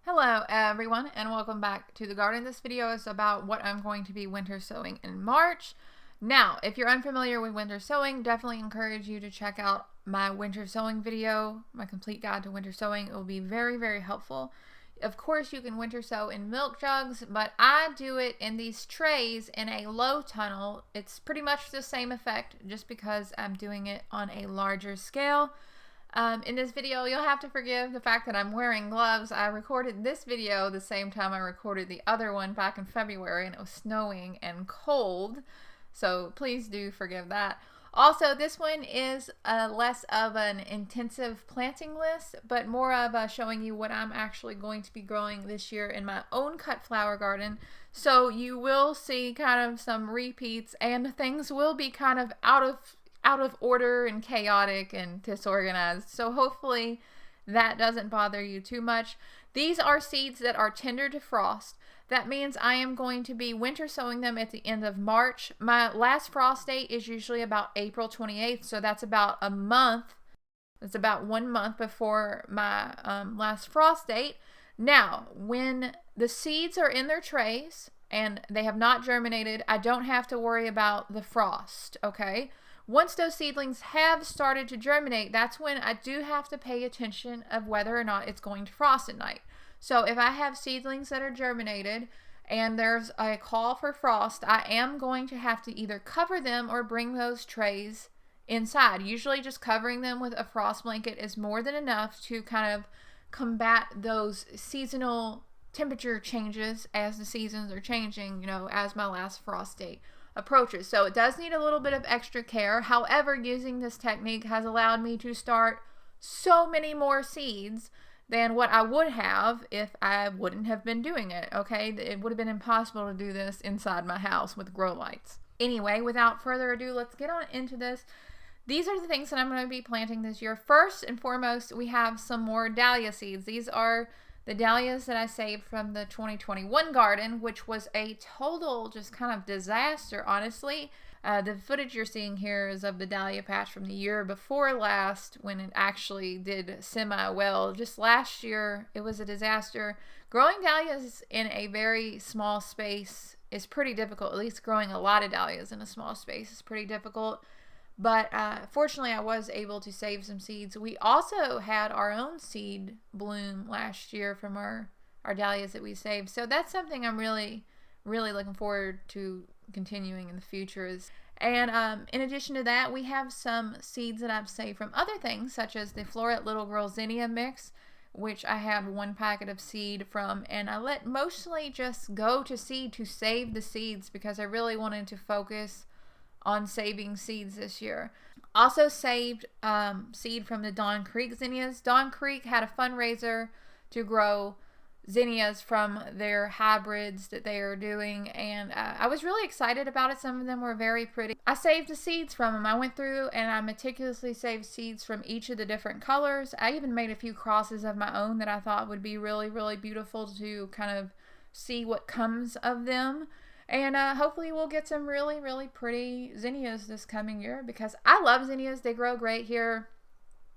Hello everyone and welcome back to the garden. This video is about what I'm going to be winter sowing in March. Now, if you're unfamiliar with winter sowing, definitely encourage you to check out my winter sowing video, my complete guide to winter sowing. It will be very helpful. Of course, you can winter sow in milk jugs, but I do it in these trays in a low tunnel. It's pretty much the same effect just because I'm doing it on a larger scale. In this video, you'll have to forgive the fact that I'm wearing gloves. I recorded this video the same time I recorded the other one back in February, and it was snowing and cold, so please do forgive that. Also, this one is less of an intensive planting list, but more of showing you what I'm actually going to be growing this year in my own cut flower garden. So you will see kind of some repeats, and things will be kind of out of order and chaotic and disorganized. So hopefully that doesn't bother you too much. These are seeds that are tender to frost. That means I am going to be winter sowing them at the end of March. My last frost date is usually about April 28th, so that's about a month. It's about 1 month before my last frost date. Now, when the seeds are in their trays and they have not germinated, I don't have to worry about the frost, okay? Once those seedlings have started to germinate, that's when I do have to pay attention of whether or not it's going to frost at night. So if I have seedlings that are germinated and there's a call for frost, I am going to have to either cover them or bring those trays inside. Usually just covering them with a frost blanket is more than enough to kind of combat those seasonal temperature changes as the seasons are changing, you know, as my last frost date approaches. So it does need a little bit of extra care. However, using this technique has allowed me to start so many more seeds than what I would have if I wouldn't have been doing it, okay? It would have been impossible to do this inside my house with grow lights. Anyway, without further ado, let's get on into this. These are the things that I'm going to be planting this year. First and foremost, we have some more dahlia seeds. These are the dahlias that I saved from the 2021 garden, which was a total just kind of disaster, honestly. The footage you're seeing here is of the dahlia patch from the year before last when it actually did semi-well. Just last year, it was a disaster. Growing dahlias in a very small space is pretty difficult. At least growing a lot of dahlias in a small space is pretty difficult. But fortunately, I was able to save some seeds. We also had our own seed bloom last year from our dahlias that we saved. So that's something I'm really looking forward to continuing in the future. And in addition to that, we have some seeds that I've saved from other things, such as the Floret Little Girl Zinnia mix, which I have 1 packet of seed from. And I let mostly just go to seed to save the seeds because I really wanted to focus on saving seeds this year. Also saved seed from the Dawn Creek zinnias. Dawn Creek had a fundraiser to grow zinnias from their hybrids that they are doing, and I was really excited about it. Some of them were very pretty. I saved the seeds from them. I went through and I meticulously saved seeds from each of the different colors. I even made a few crosses of my own that I thought would be really beautiful to kind of see what comes of them. And hopefully we'll get some really pretty zinnias this coming year because I love zinnias. They grow great here.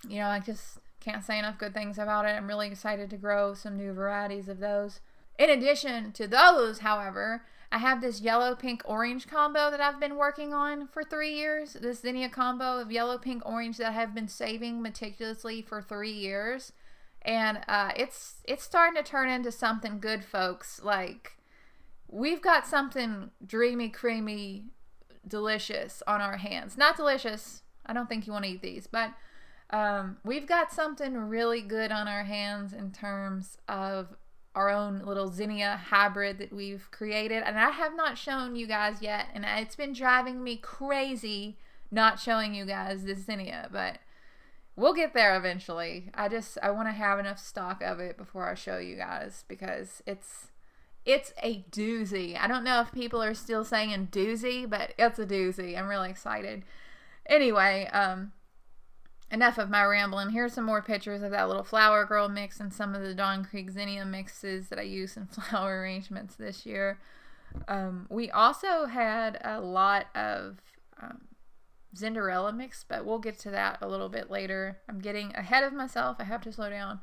You know, I just can't say enough good things about it. I'm really excited to grow some new varieties of those. In addition to those, however, I have this yellow, pink, orange combo that I've been working on for 3 years. This zinnia combo of yellow, pink, orange that I have been saving meticulously for 3 years. And it's starting to turn into something good, folks. Like, we've got something dreamy, creamy, delicious on our hands. Not delicious. I don't think you want to eat these, but we've got something really good on our hands in terms of our own little zinnia hybrid that we've created. And I have not shown you guys yet, and it's been driving me crazy not showing you guys this zinnia, but we'll get there eventually. I want to have enough stock of it before I show you guys because it's a doozy. I don't know if people are still saying doozy, but it's a doozy. I'm really excited. Anyway, enough of my rambling. Here's some more pictures of that little Flower Girl mix and some of the Dawn Creek zinnia mixes that I used in flower arrangements this year. We also had a lot of Cinderella mix, but we'll get to that a little bit later. I'm getting ahead of myself. I have to slow down.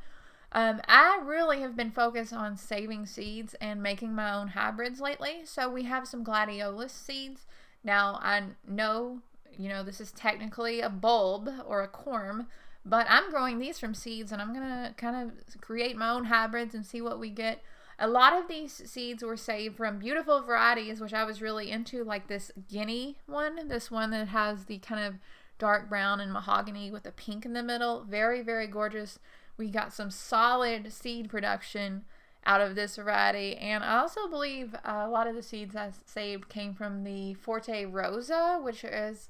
I really have been focused on saving seeds and making my own hybrids lately. So we have some gladiolus seeds. Now I know, this is technically a bulb or a corm, but I'm growing these from seeds, and I'm going to kind of create my own hybrids and see what we get. A lot of these seeds were saved from beautiful varieties, which I was really into, like this guinea one, this one that has the kind of dark brown and mahogany with a pink in the middle. Very, very gorgeous. We got some solid seed production out of this variety, and I also believe a lot of the seeds I saved came from the Forte Rosa, which is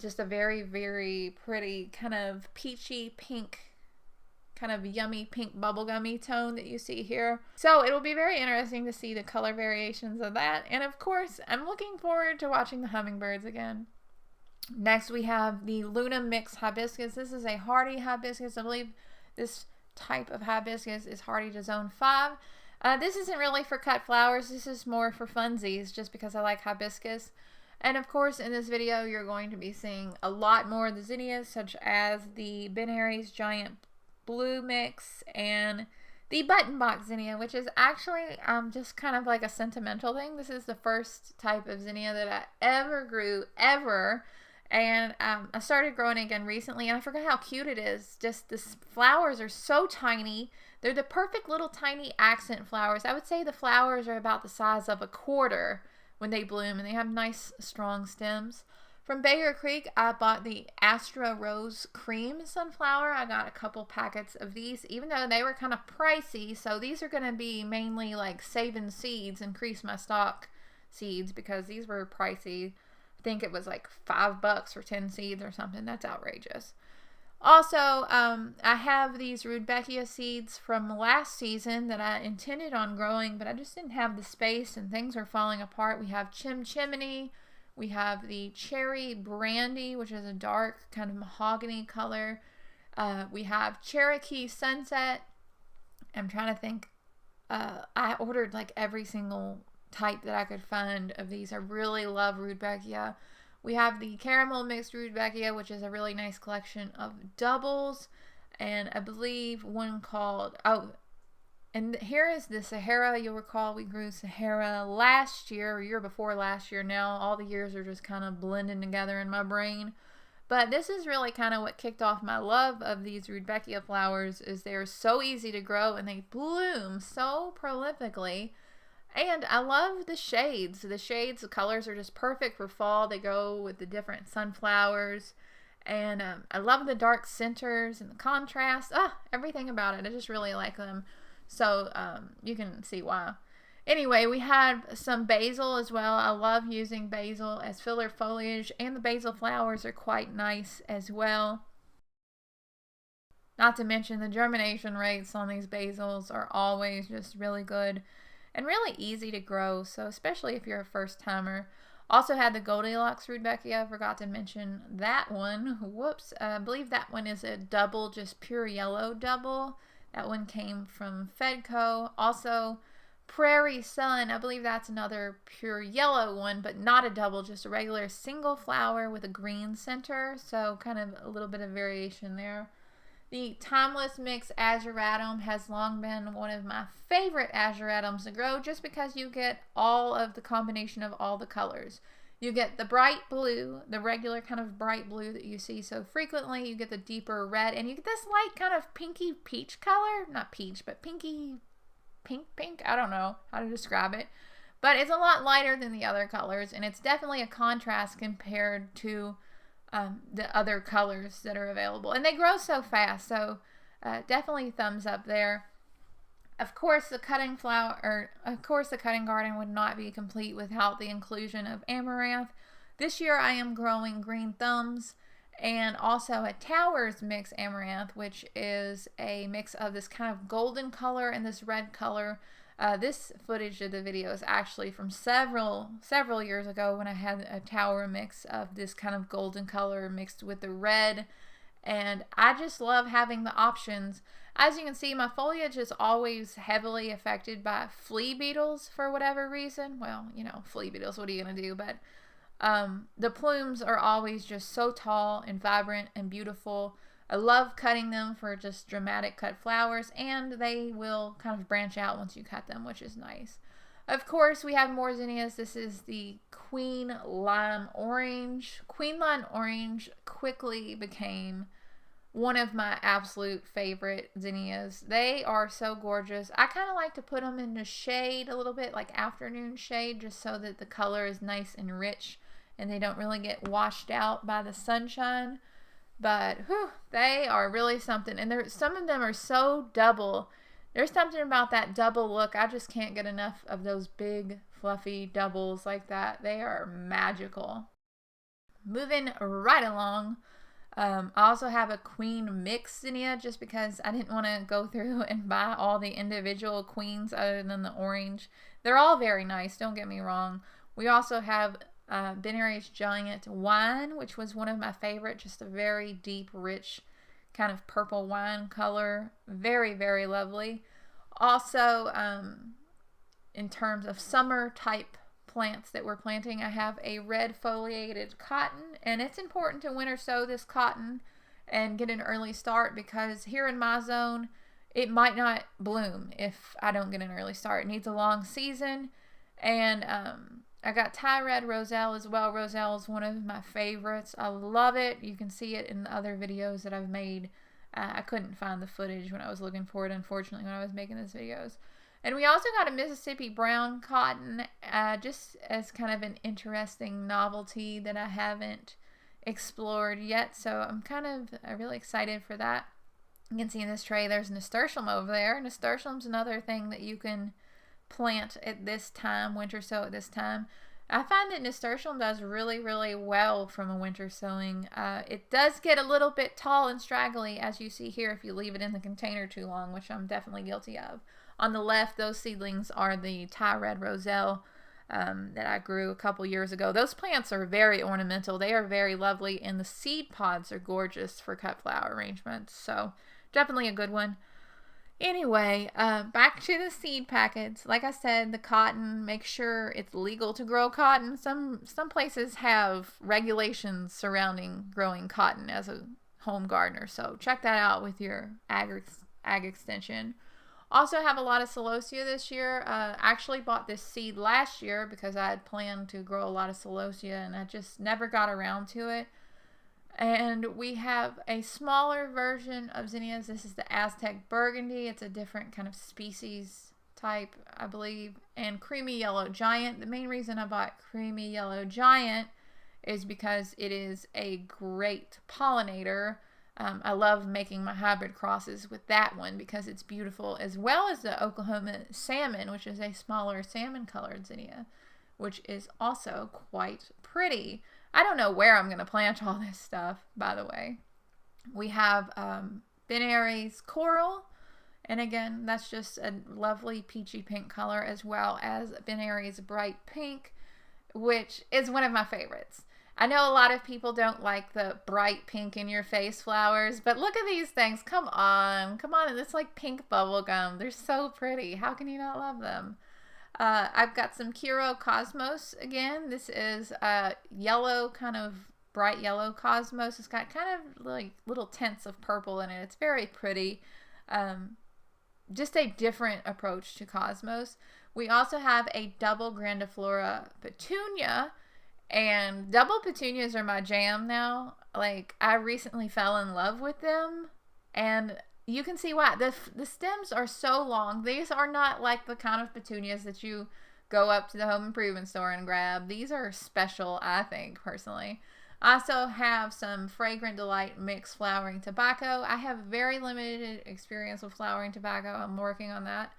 just a very, very pretty kind of peachy pink, kind of yummy pink bubblegummy tone that you see here. So it will be very interesting to see the color variations of that, and of course I'm looking forward to watching the hummingbirds again. Next we have the Luna Mix Hibiscus. This is a hardy hibiscus. I believe this type of hibiscus is hardy to zone 5. This isn't really for cut flowers. This is more for funsies, just because I like hibiscus. And of course in this video you're going to be seeing a lot more of the zinnias, such as the Ben Harry's Giant Blue Mix and the button box zinnia, which is actually just kind of like a sentimental thing. This is the first type of zinnia that I ever grew, ever. And I started growing it again recently, and I forgot how cute it is. Just the flowers are so tiny. They're the perfect little tiny accent flowers. I would say the flowers are about the size of a quarter when they bloom, and they have nice, strong stems. From Baker Creek, I bought the Astra Rose Cream Sunflower. I got a couple packets of these, even though they were kind of pricey. So these are going to be mainly like saving seeds, increase my stock seeds, because these were pricey. I think it was like $5 for 10 seeds or something. That's outrageous. Also, I have these Rudbeckia seeds from last season that I intended on growing, but I just didn't have the space and things are falling apart. We have Chimney. We have the Cherry Brandy, which is a dark kind of mahogany color. We have Cherokee Sunset. I'm trying to think. I ordered like every single type that I could find of these. I really love Rudbeckia. We have the Caramel Mixed Rudbeckia, which is a really nice collection of doubles, and I believe one called, and here is the Sahara. You'll recall we grew Sahara last year, or year before last year. Now all the years are just kind of blending together in my brain. But this is really kind of what kicked off my love of these Rudbeckia flowers, is they're so easy to grow and they bloom so prolifically. And I love the shades. The colors are just perfect for fall. They go with the different sunflowers. And I love the dark centers and the contrast. Everything about it. I just really like them. So you can see why. Anyway, we had some basil as well. I love using basil as filler foliage. And the basil flowers are quite nice as well. Not to mention the germination rates on these basils are always just really good. And really easy to grow, so especially if you're a first timer. Also had the Goldilocks Rudbeckia. I forgot to mention that one. Whoops. I believe that one is a double, just pure yellow double. That one came from Fedco. Also Prairie Sun. I believe that's another pure yellow one, but not a double, just a regular single flower with a green center. So kind of a little bit of variation there. The Timeless Mix Azuratum has long been one of my favorite azuratums to grow, just because you get all of the combination of all the colors. You get the bright blue, the regular kind of bright blue that you see so frequently. You get the deeper red, and you get this light kind of pinky peach color. Not peach, but pinky pink. I don't know how to describe it. But it's a lot lighter than the other colors, and it's definitely a contrast compared to the other colors that are available, and they grow so fast, so definitely thumbs up there. Of course the cutting garden would not be complete without the inclusion of amaranth. This year I am growing green thumbs and also a Towers Mix Amaranth, which is a mix of this kind of golden color and this red color. This footage of the video is actually from several years ago, when I had a tower mix of this kind of golden color mixed with the red, and I just love having the options. As you can see, my foliage is always heavily affected by flea beetles for whatever reason. Well, flea beetles, what are you going to do? But the plumes are always just so tall and vibrant and beautiful. I love cutting them for just dramatic cut flowers, and they will kind of branch out once you cut them, which is nice. Of course, we have more zinnias. This is the Queen Lime Orange. Queen Lime Orange quickly became one of my absolute favorite zinnias. They are so gorgeous. I kind of like to put them in the shade a little bit, like afternoon shade, just so that the color is nice and rich and they don't really get washed out by the sunshine. But whew, they are really something. And some of them are so double. There's something about that double look. I just can't get enough of those big, fluffy doubles like that. They are magical. Moving right along. I also have a queen mix zinnia just because I didn't want to go through and buy all the individual queens other than the orange. They're all very nice, don't get me wrong. We also have Ben Aries Giant Wine, which was one of my favorite, just a very deep, rich kind of purple wine color. Very, very lovely. Also, in terms of summer type plants that we're planting, I have a red foliated cotton, and it's important to winter sow this cotton and get an early start because here in my zone it might not bloom if I don't get an early start. It needs a long season. And I got Thai red roselle as well. Roselle is one of my favorites. I love it. You can see it in the other videos that I've made. I couldn't find the footage when I was looking for it, unfortunately, when I was making these videos. And we also got a Mississippi brown cotton, just as kind of an interesting novelty that I haven't explored yet. So I'm kind of really excited for that. You can see in this tray there's nasturtium over there. Nasturtium's another thing that you can plant at this time, winter sow at this time. I find that nasturtium does really, really well from a winter sowing. It does get a little bit tall and straggly, as you see here, if you leave it in the container too long, which I'm definitely guilty of. On the left, those seedlings are the Thai red roselle that I grew a couple years ago. Those plants are very ornamental. They are very lovely, and the seed pods are gorgeous for cut flower arrangements. So definitely a good one. Anyway, back to the seed packets. Like I said, the cotton, make sure it's legal to grow cotton. Some places have regulations surrounding growing cotton as a home gardener, so check that out with your ag extension. Also have a lot of celosia this year. Actually bought this seed last year because I had planned to grow a lot of celosia and I just never got around to it. And we have a smaller version of zinnias. This is the Aztec Burgundy. It's a different kind of species type, I believe. And Creamy Yellow Giant. The main reason I bought Creamy Yellow Giant is because it is a great pollinator. I love making my hybrid crosses with that one because it's beautiful, as well as the Oklahoma Salmon, which is a smaller salmon colored zinnia, which is also quite pretty. I don't know where I'm going to plant all this stuff, by the way. We have Ben Aries Coral, and again, that's just a lovely peachy pink color, as well as Ben Aries Bright Pink, which is one of my favorites. I know a lot of people don't like the bright pink in your face flowers, but look at these things. Come on. It's like pink bubble gum. They're so pretty. How can you not love them? I've got some Kiro Cosmos again. This is yellow, kind of bright yellow Cosmos. It's got kind of like little tints of purple in it. It's very pretty. Just a different approach to Cosmos. We also have a double grandiflora petunia. And double petunias are my jam now. Like, I recently fell in love with them. And you can see why. The stems are so long. These are not like the kind of petunias that you go up to the home improvement store and grab. These are special, I think, personally. I also have some Fragrant Delight mixed flowering tobacco. I have very limited experience with flowering tobacco. I'm working on that.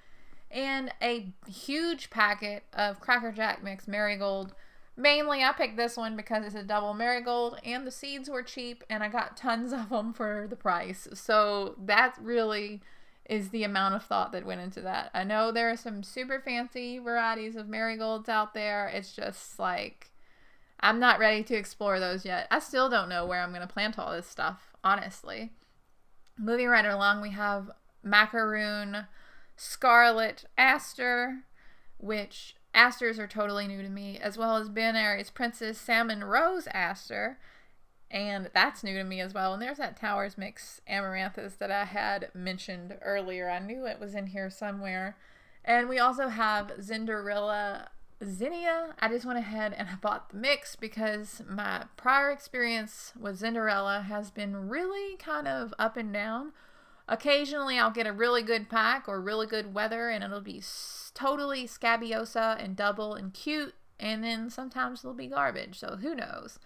And a huge packet of Cracker Jack mixed marigold. Mainly, I picked this one because it's a double marigold and the seeds were cheap and I got tons of them for the price. So that really is the amount of thought that went into that. I know there are some super fancy varieties of marigolds out there. It's just like, I'm not ready to explore those yet. I still don't know where I'm going to plant all this stuff, honestly. Moving right along, we have Macaroon Scarlet Aster, which asters are totally new to me, as well as Ben Aries Princess Salmon Rose Aster. and that's new to me as well. And there's that Towers Mix Amaranthus that I had mentioned earlier. I knew it was in here somewhere. And we also have Zinnia. I just went ahead and I bought the mix because my prior experience with Zinderella has been really kind of up and down. Occasionally I'll get a really good pack or really good weather and it'll be totally scabiosa and double and cute, and then sometimes it'll be garbage, so who knows.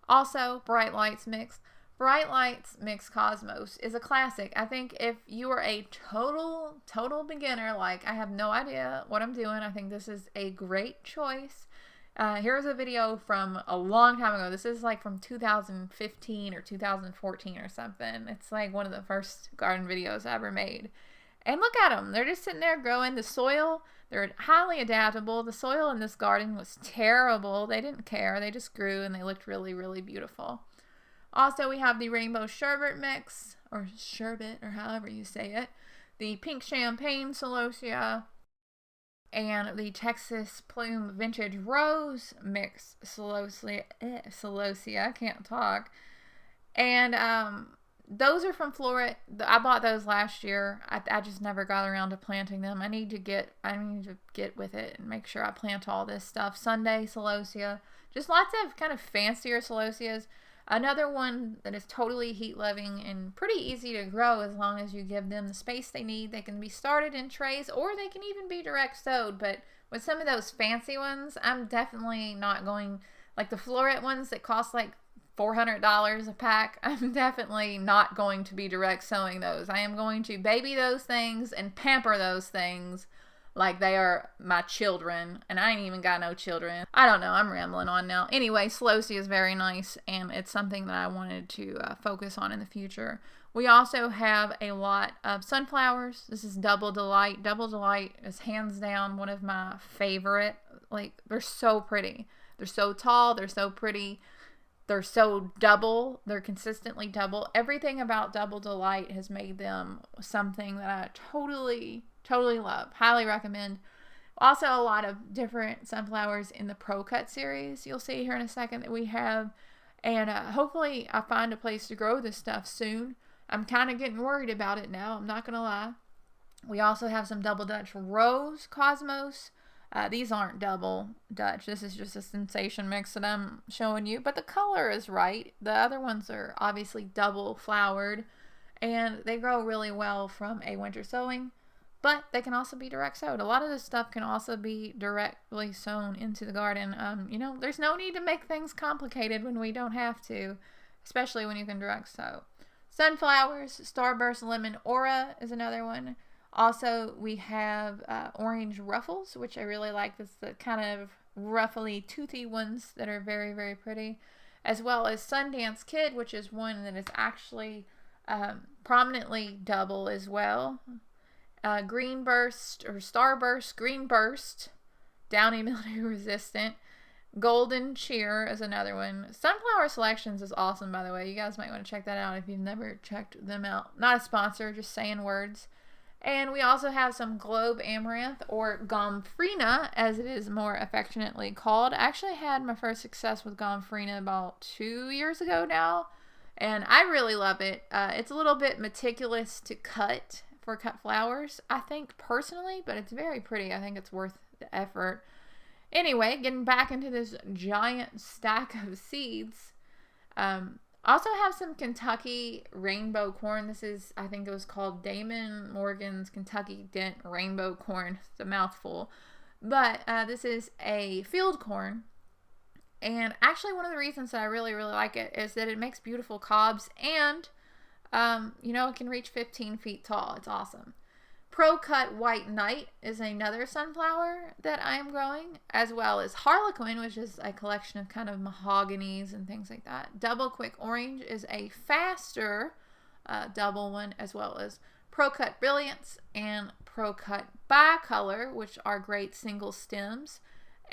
Also, Bright Lights Mix. Bright Lights Mix Cosmos is a classic. I think if you are a total beginner, like I have no idea what I'm doing, I think this is a great choice. Here's a video from a long time ago. This is like from 2015 or 2014 or something. It's like one of the first garden videos I ever made. And look at them. They're just sitting there growing. The soil, they're highly adaptable. The soil in this garden was terrible. They didn't care. They just grew and they looked really, really beautiful. Also, we have the Rainbow Sherbet Mix, or Sherbet, or however you say it. The Pink Champagne Celosia, and the Texas Plume Vintage Rose Mix Celosia. I can't talk. And those are from Flora. I bought those last year. I just never got around to planting them. I need to get with it and make sure I plant all this stuff. Sunday Celosia. Just lots of kind of fancier Celosias. Another one that is totally heat loving and pretty easy to grow as long as you give them the space they need. They can be started in trays or they can even be direct sowed. But with some of those fancy ones, I'm definitely not going, like the floret ones that cost like $400 a pack, I'm definitely not going to be direct sowing those. I am going to baby those things and pamper those things like they are my children, and I ain't even got no children. I don't know, I'm rambling on now. Anyway, Celosia is very nice, and it's something that I wanted to focus on in the future. We also have a lot of sunflowers. This is Double Delight. Double Delight is hands down one of my favorite. Like, they're so pretty. They're so tall, they're so pretty. They're so double. They're consistently double. Everything about Double Delight has made them something that I totally love. Highly recommend. Also, a lot of different sunflowers in the Pro Cut series. You'll see here in a second that we have. And hopefully I find a place to grow this stuff soon. I'm kind of getting worried about it now. I'm not going to lie. We also have some Double Dutch Rose Cosmos. These aren't Double Dutch. This is just a sensation mix that I'm showing you. But the color is right. The other ones are obviously double flowered. And they grow really well from a winter sowing. But they can also be direct sowed. A lot of this stuff can also be directly sown into the garden. You know, there's no need to make things complicated when we don't have to. Especially when you can direct sow. Sunflowers, Starburst Lemon Aura is another one. Also, we have Orange Ruffles, which I really like. This is the kind of ruffly, toothy ones that are very, very pretty. As well as Sundance Kid, which is one that is actually prominently double as well. Green Burst, or Starburst, Green Burst, Downy Mildew Resistant. Golden Cheer is another one. Sunflower Selections is awesome, by the way. You guys might want to check that out if you've never checked them out. Not a sponsor, just saying words. And we also have some Globe Amaranth, or Gomphrena, as it is more affectionately called. I actually had my first success with Gomphrena about 2 years ago now, and I really love it. It's a little bit meticulous to cut for cut flowers, I think, personally, but it's very pretty. I think it's worth the effort. Anyway, getting back into this giant stack of seeds. Also have some Kentucky Rainbow Corn. This is, I think it was called Damon Morgan's Kentucky Dent Rainbow Corn. It's a mouthful. But this is a field corn. And actually one of the reasons that I really, really like it is that it makes beautiful cobs. And, you know, it can reach 15 feet tall. It's awesome. Pro Cut White Knight is another sunflower that I am growing, as well as Harlequin, which is a collection of kind of mahoganies and things like that. Double Quick Orange is a faster double one, as well as Pro Cut Brilliance and Pro Cut Bicolor, which are great single stems,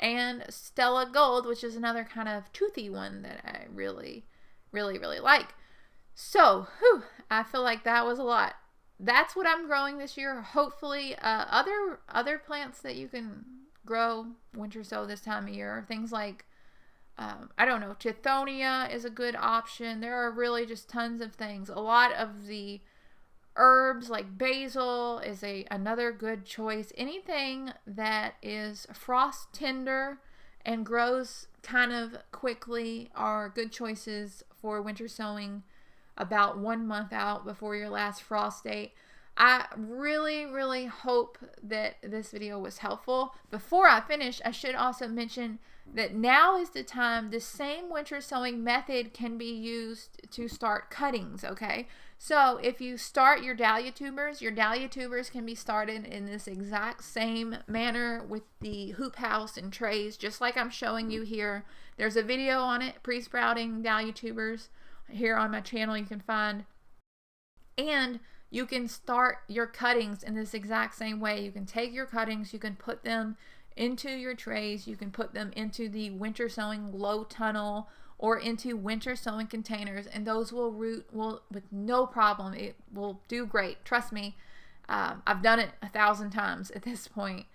and Stella Gold, which is another kind of toothy one that I really, really, really like. So, I feel like that was a lot. That's what I'm growing this year. Hopefully, other plants that you can grow winter sow this time of year, things like I don't know, Tithonia is a good option. There are really just tons of things. A lot of the herbs like basil is another good choice. Anything that is frost tender and grows kind of quickly are good choices for winter sowing about 1 month out before your last frost date. I really hope that this video was helpful. Before I finish, I should also mention that now is the time. The same winter sowing method can be used to start cuttings, okay? So if you start your dahlia tubers can be started in this exact same manner with the hoop house and trays, just like I'm showing you here. There's a video on it, pre-sprouting dahlia tubers, here on my channel you can find. And you can start your cuttings in this exact same way. You can take your cuttings, you can put them into your trays, you can put them into the winter sowing low tunnel or into winter sowing containers, and those will root with no problem. It will do great. Trust me, I've done it 1,000 times at this point.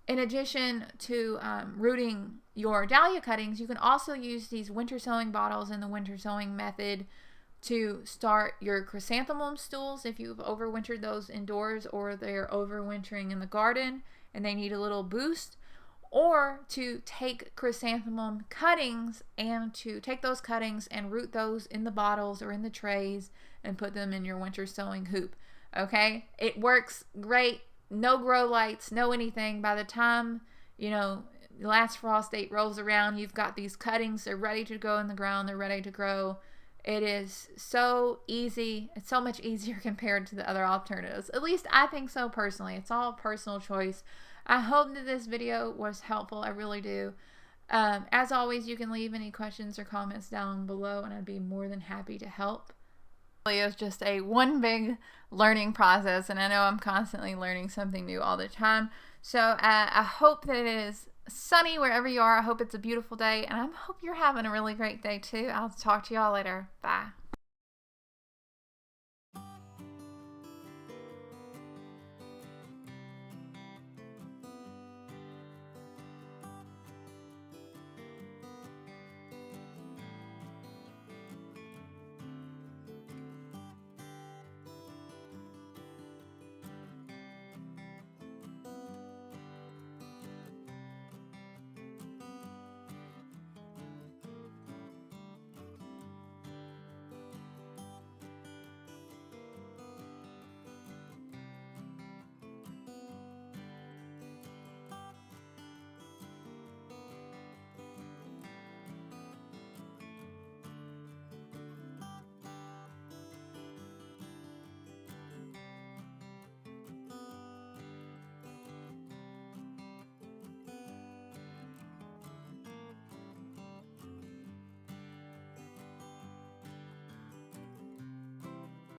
In addition to rooting your dahlia cuttings, you can also use these winter sowing bottles in the winter sowing method to start your chrysanthemum stools if you've overwintered those indoors or they're overwintering in the garden and they need a little boost, or to take chrysanthemum cuttings and to take those cuttings and root those in the bottles or in the trays and put them in your winter sowing hoop. Okay, it works great. No grow lights, no anything. By the time, you know, the last frost date rolls around, you've got these cuttings. They're ready to go in the ground. They're ready to grow. It is so easy. It's so much easier compared to the other alternatives. At least I think so personally. It's all personal choice. I hope that this video was helpful. I really do. As always, you can leave any questions or comments down below and I'd be more than happy to help. It's just one big learning process, and I know I'm constantly learning something new all the time. So I hope that it is sunny wherever you are. I hope it's a beautiful day, and I hope you're having a really great day too. I'll talk to y'all later. Bye.